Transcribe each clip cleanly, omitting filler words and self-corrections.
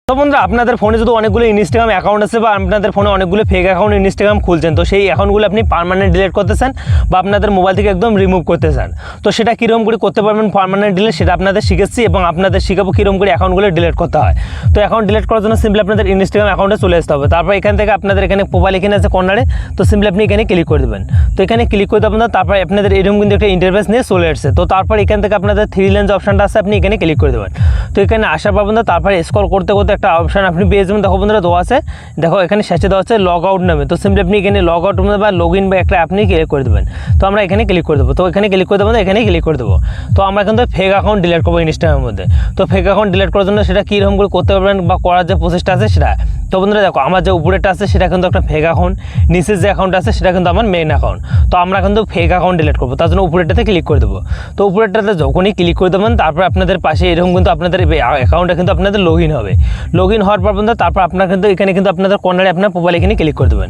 তো বন্ধুরা আপনাদের ফোনে যদি অনেকগুলো ইনস্টাগ্রাম অ্যাকাউন্ট আছে বা আপনাদের ফোনে অনেকগুলো ফেক অ্যাকাউন্ট ইনস্টাগ্রাম খুলছেন, তো সেই অ্যাকাউন্টগুলো আপনি পার্মানেন্ট ডিলিট করতে চান বা আপনাদের মোবাইল থেকে একদম রিমুভ করতে চান, তো সেটা কীরকম করে করতে পারবেন পার্মানেন্ট ডিলিট সেটা আপনাদের শিখেছি এবং আপনাদের শিখাবো কীরকম করে অ্যাকাউন্টগুলো ডিলিট করতে হয়। তো অ্যাকাউন্ট ডিলিট করার জন্য সিম্পলি আপনাদের ইনস্টাগ্রাম অ্যাকাউন্টে চলে আসতে হবে। তারপর এখান থেকে আপনাদের এখানে প্রোফাইল এখানে আছে কর্নারে, তো সিম্পলি আপনি এখানে ক্লিক করে দেবেন। তো এখানে ক্লিক করে দেবেন, তারপর আপনাদের এরকম কিন্তু একটা ইন্টারফেস নিয়ে চলে আসছে। তো তারপর এখান থেকে আপনাদের 3 লাইন যে অপশানটা আছে আপনি এখানে ক্লিক করে দেবেন। তো এখানে আসার পর বন্ধুরা তারপর স্ক্রল করতে করতে একটা অপশান আপনি পেয়ে যাবেন। দেখো বন্ধুরা দেওয়া আছে, দেখো এখানে শেষে দেওয়া আছে লগ আউট নামে। তো সিম্পলি আপনি এখানে লগ আউট বা লগ ইন বা একটা আপনি ক্লিক করে দেবেন। তো আমরা এখানে ক্লিক করে দেবো। তো এখানে ক্লিক করে দেবো, এখানে ক্লিক করে দেবো। তো আমরা কিন্তু ফেক অ্যাকাউন্ট ডিলিট করবো ইনস্টাগ্রামের মধ্যে। তো ফেক অ্যাকাউন্ট ডিলিট করার জন্য সেটা কীরকম করে করতে পারবেন বা করার যে প্রসেসটা আছে সেটা। তো বন্ধুরা দেখো আমার যে উপরেটা আছে সেটা কিন্তু একটা ফেক অ্যাকাউন্ট, নিচের যে অ্যাকাউন্ট আছে সেটা কিন্তু আমার মেইন অ্যাকাউন্ট। তো আমরা কিন্তু ফেক অ্যাকাউন্ট ডিলিট করবো, তার জন্য উপরেরটাতে ক্লিক করে দেবো। তো উপরেরটাতে যখনই ক্লিক করে দেবেন তারপর আপনাদের পাশে এরকম কিন্তু আপনাদের অ্যাকাউন্টটা কিন্তু আপনাদের লগ ইন হবে। লগ ইন হওয়ার পর বন্ধু তারপর আপনার কিন্তু এখানে কিন্তু আপনাদের কর্নারে আপনার প্রোফাইল এখানে ক্লিক করে দেবেন।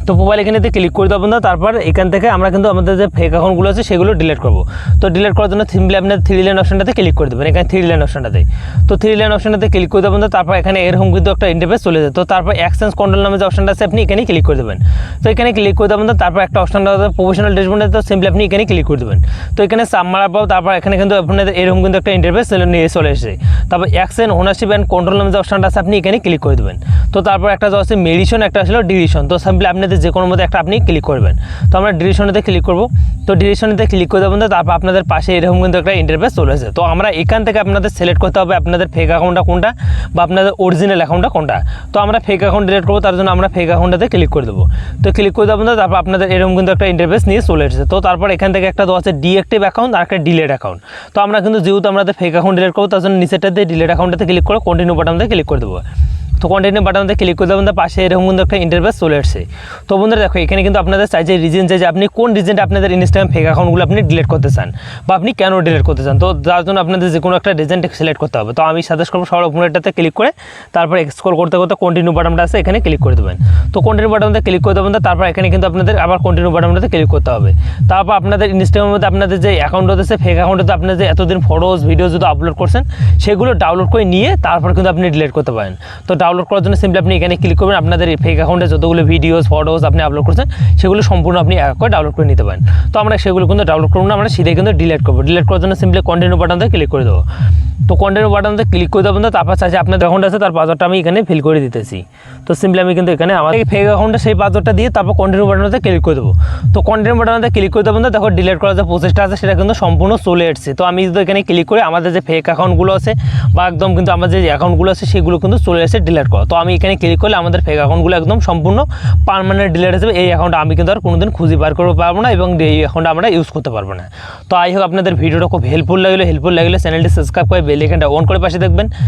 তো প্রোফাইল এখানেতে ক্লিক করে দেবেন, তারপর এখান থেকে আমরা কিন্তু আমাদের যে ফেক অ্যাকাউন্টগুলো আছে সেগুলো ডিলিট করবো। তো ডিলিট করার জন্য সিম্পলি আপনার 3 লাইন অপশনটাতে ক্লিক করে দেবেন, এখানে 3 লাইন অপশনটাতে। তো 3 লাইন অপশনটাতে ক্লিক করে দেবেন, তারপর এখানে এরকম কিন্তু একটা ইন্টারফেস চলে যায়। তো তারপর এক্সচেঞ্জ কন্ট্রোল নামে যে অপশনটা আছে আপনি এখানে ক্লিক করে দেবেন। তো এখানে ক্লিক করে দেবেন, তারপর একটা অপশনটা আছে প্রফেশনাল ড্যাশবোর্ডে, তো সিম্পলি আপনি এখানে ক্লিক করে দেবেন। তো এখানে সাব মারার পর তারপর এখানে কিন্তু আপনাদের এরকম কিন্তু একটা ইন্টারফেস নিয়ে চলে এসেছে। তারপর এক্সচেঞ্জ ওনারশিপ অ্যান্ড কন্ট্রোল নামে যে অপশনটা আছে আপনি এখানে ক্লিক করে দেবেন। তো তারপর একটা যে আছে মেডিশন, একটা ছিল ডিলিশন। তো সিম্পলি আপনাদের যে কোনো মধ্যে একটা আপনি ক্লিক করবেন। তো আমরা ডিলিশনেতে ক্লিক করব। তো ডিলিশনেতে ক্লিক করে দেবেন, তারপর আপনাদের পাশে এরকম কিন্তু একটা ইন্টারফেস চলে আসে। তো আমরা এখান থেকে আপনাদের সিলেক্ট করতে হবে আপনাদের ফেক অ্যাকাউন্টটা কোনটা বা আপনাদের অরিজিনাল অ্যাকাউন্টটা কোনটা। তো আমরা ফেক অ্যাকাউন্ট ডিলিট করবো, তার জন্য আমরা ফেক অ্যাকাউন্টটাতে ক্লিক করে দেবো। তো ক্লিক করে দেবেন, তারপর আপনাদের এরকম কিন্তু একটা ইন্টারফেস নিয়ে চলে এসেছে। তো তারপর এখান থেকে একটা দেওয়া আছে ডিঅ্যাক্টিভ অ্যাকাউন্ট আর একটা ডিলেট অ্যাকাউন্ট। তো আমরা কিন্তু যেহেতু আমাদের ফেক অ্যাকাউন্ট ডিলিট করবো তার জন্য নিচেরটাতে ডিলেট অ্যাকাউন্টটাতে ক্লিক করে কন্টিনিউ বাটনটাতে ক্লিক করে দেবো। তো কন্টিনিউ বাটনটাতে ক্লিক করে দেবেন, পাশে এরকম কিন্তু একটা ইন্টারফেস চলে আসছে। তো বন্ধুরা দেখো এখানে কিন্তু আপনাদের চাইছে রিজন চাইছে আপনি কোন রিজনটা আপনাদের ইনস্টাগ্রাম ফেক অ্যাকাউন্টগুলো আপনি ডিলিট করতে চান বা আপনি কেন ডিলিট করতে চান। তো যার জন্য আপনাদের যে কোনো একটা রিজনটা সিলেক্ট করতে হবে। তো আমি সাজেস্ট করবো সবার উপরেরটাতে ক্লিক করে তারপর স্ক্রল করতে করতে কন্টিনিউ বাটনটা আছে এখানে ক্লিক করে দেবেন। তো কন্টিনিউ বাটনটাতে ক্লিক করে দেবেন, তারপর এখানে কিন্তু আপনাদের আবার কন্টিনিউ বাটনটাতে ক্লিক করতে হবে। তারপর আপনাদের ইনস্টাগ্রামের মধ্যে আপনাদের যে অ্যাকাউন্ট হচ্ছে ফেক অ্যাকাউন্টে আপনাদের যে এতদিন ফটোস ভিডিও যদি আপলোড করছেন সেগুলো ডাউনলোড করে নিয়ে তারপর কিন্তু আপনি ডিলিট করতে পারেন। তো ডাউনলোড করার জন্য সিম্পলি আপনি এখানে ক্লিক করবেন, আপনাদের ফেক অ্যাকাউন্টে যতগুলো ভিডিওস ফটোস আপনি আপলোড করছেন সেগুলো সম্পূর্ণ আপনি এক করে ডাউনলোড করে নিতে পারেন। তো আমরা সেগুলো কিন্তু ডাউনলোড করবো না, আমরা সিধে কিন্তু ডিলিট করবো। ডিলিট করার জন্য সিম্পলি কন্টিনিউ বাটনতে ক্লিক করে দেবো। তো কন্টিনিউ বাটনতে ক্লিক করে দেবেন, তারপর চাইছে আপনার অ্যাকাউন্ট আছে তার পাসওয়ার্ডটা আমি এখানে ফিল করে দিতেছি। তো সিম্পলি আমি কিন্তু এখানে আমার ফেক অ্যাকাউন্টে সেই পাসওয়ার্ডটা দিয়ে তারপর কন্টিনিউ বাটনতে ক্লিক করে দেবো। তো কন্টিনিউ বাটনতে ক্লিক করে দেবেন, দেখো ডিলিট করার যে প্রসেসটা আছে সেটা কিন্তু সম্পূর্ণ চলে এসেছে। তো আমি যদি এখানে ক্লিক করে আমাদের যে ফেক অ্যাকাউন্টগুলো আছে বা একদম কিন্তু আমাদের যে অ্যাকাউন্টগুলো আছে সেগুলো কিন্তু চলে এসেছে ডিলিট করা। তো আমি এখানে ক্লিক করলে আমাদের ফেক অ্যাকাউন্টগুলো একদম সম্পূর্ণ পার্মানেন্ট ডিলিট হয়ে যাবে। এই অ্যাকাউন্ট আমি কিন্তু আর কোনোদিন খুঁজে বার করতে পারবো না এবং এই অ্যাকাউন্ট আমরা ইউজ করতে পারবো না। তো আই হোপ আপনাদের ভিডিওটা খুব হেল্পফুল লাগলে চ্যানেলটি সাবস্ক্রাইব করে বেল আইকনটা অন করে পাশে দেখবেন।